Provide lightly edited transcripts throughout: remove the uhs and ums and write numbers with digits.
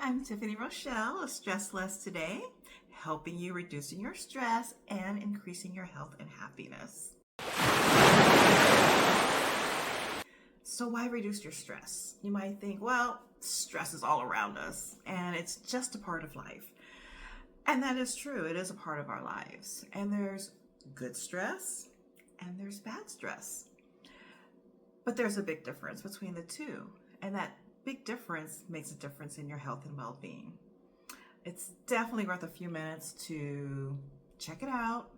I'm Tiffany Rochelle of Stress Less Today, helping you reducing your stress and increasing your health and happiness. So why reduce your stress? You might think, well, stress is all around us and it's just a part of life. And that is true. It is a part of our lives. And there's good stress and there's bad stress. But there's a big difference between the two. And that big difference makes a difference in your health and well-being. It's definitely worth a few minutes to check it out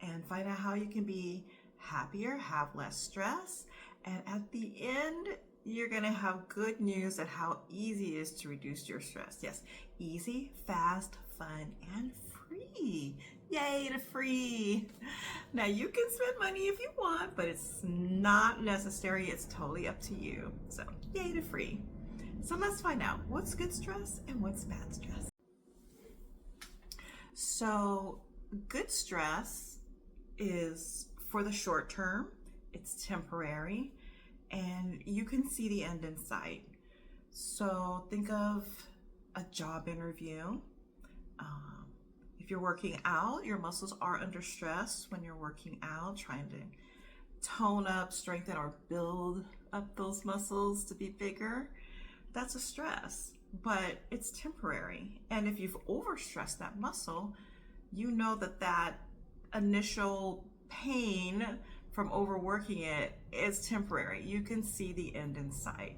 and find out how you can be happier, have less stress, and at the end, you're gonna have good news at how easy it is to reduce your stress. Yes, easy, fast, fun, and free. Yay to free. Now you can spend money if you want, but it's not necessary. It's totally up to you. So yay to free. So let's find out what's good stress and what's bad stress. So good stress is for the short term, it's temporary, and you can see the end in sight. So think of a job interview. If you're working out, your muscles are under stress when you're working out, trying to tone up, strengthen, or build up those muscles to be bigger. That's a stress, but it's temporary. And if you've overstressed that muscle, you know that initial pain from overworking it is temporary. You can see the end in sight.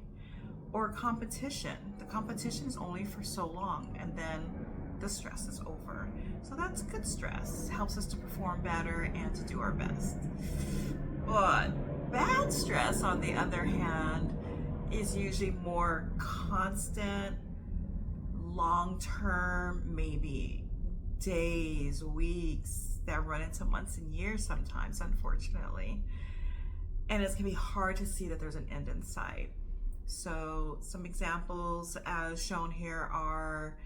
Or competition. The competition is only for so long, and then the stress is over. So that's good stress. Helps us to perform better and to do our best. But bad stress, on the other hand, is usually more constant, long-term, maybe days, weeks, that run into months and years sometimes, unfortunately. And it's gonna be hard to see that there's an end in sight. So some examples as shown here are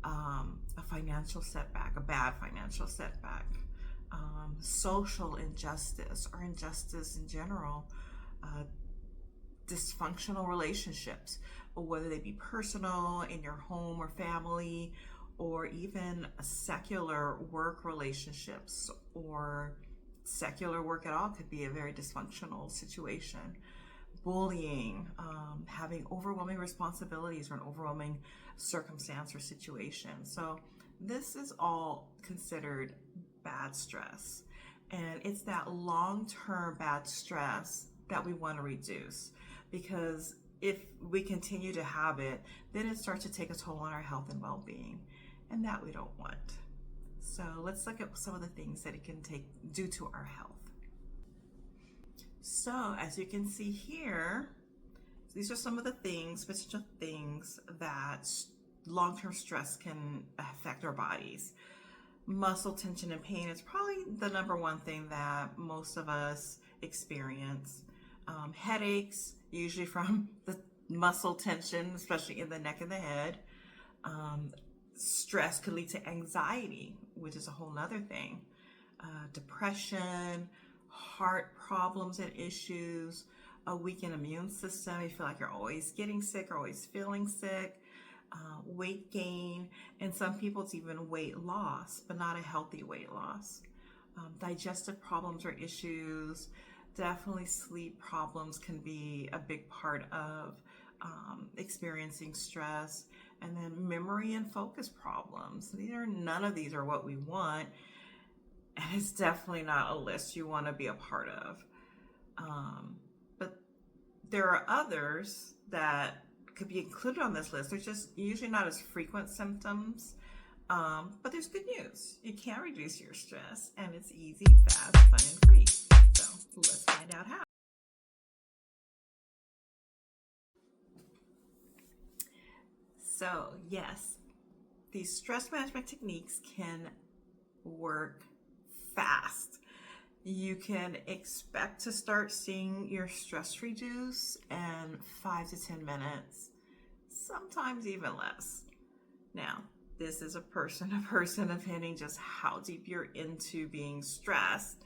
a financial setback, a bad financial setback, social injustice or injustice in general, dysfunctional relationships, whether they be personal, in your home or family, or even secular work relationships, or secular work at all could be a very dysfunctional situation. Bullying, having overwhelming responsibilities or an overwhelming circumstance or situation. So this is all considered bad stress. And it's that long-term bad stress that we want to reduce, because if we continue to have it, then it starts to take a toll on our health and well-being, and that we don't want. So let's look at some of the things that it can do to our health. So as you can see here, these are some of the potential things that long-term stress can affect our bodies. Muscle tension and pain is probably the number one thing that most of us experience. Headaches, usually from the muscle tension, especially in the neck and the head. Stress could lead to anxiety, which is a whole nother thing. Depression, heart problems and issues, a weakened immune system. You feel like you're always getting sick or always feeling sick. Weight gain, and some people it's even weight loss, but not a healthy weight loss. Digestive problems or issues. Definitely sleep problems can be a big part of experiencing stress. And then memory and focus problems. None of these are what we want. And it's definitely not a list you want to be a part of. But there are others that could be included on this list. They're just usually not as frequent symptoms. But there's good news. You can reduce your stress, and it's easy, fast, fun, and free. So let's find out how. So yes, these stress management techniques can work fast. You can expect to start seeing your stress reduce in 5 to 10 minutes, sometimes even less. Now, this is a person-to-person opinion, just how deep you're into being stressed.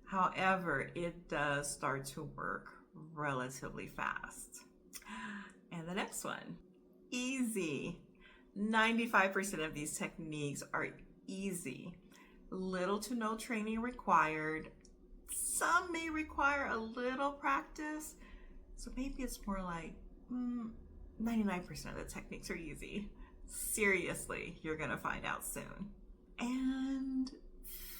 However, it does start to work relatively fast. And the next one, easy. 95% of these techniques are easy, little to no training required. Some may require a little practice, so maybe it's more like 99% of the techniques are easy. Seriously, you're gonna find out soon. And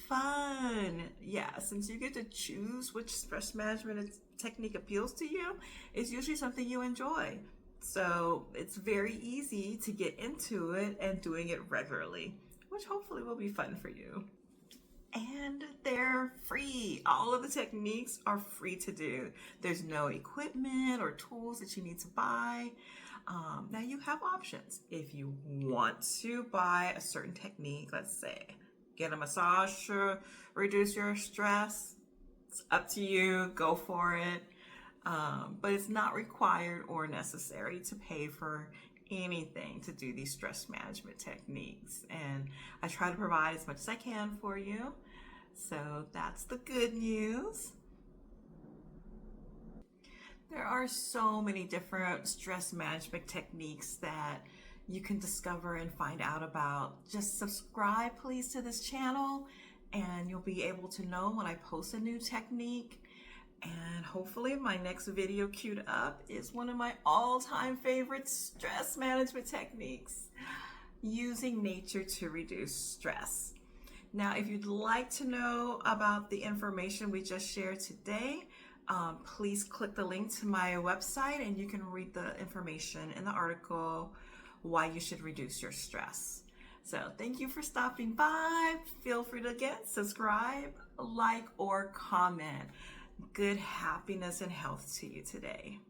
fun. Yeah, since you get to choose which stress management technique appeals to you, it's usually something you enjoy. So it's very easy to get into it and doing it regularly, which hopefully will be fun for you. And they're free. All of the techniques are free to do. There's no equipment or tools that you need to buy. Now you have options. If you want to buy a certain technique, let's say get a massage to reduce your stress, it's up to you, go for it. But it's not required or necessary to pay for anything to do these stress management techniques. And I try to provide as much as I can for you. So that's the good news. There are so many different stress management techniques that you can discover and find out about. Just subscribe, please, to this channel, and you'll be able to know when I post a new technique. And hopefully my next video queued up is one of my all-time favorite stress management techniques, using nature to reduce stress. Now, if you'd like to know about the information we just shared today, please click the link to my website and you can read the information in the article, Why You Should Reduce Your Stress. So thank you for stopping by. Feel free to subscribe, like, or comment. Good happiness and health to you today.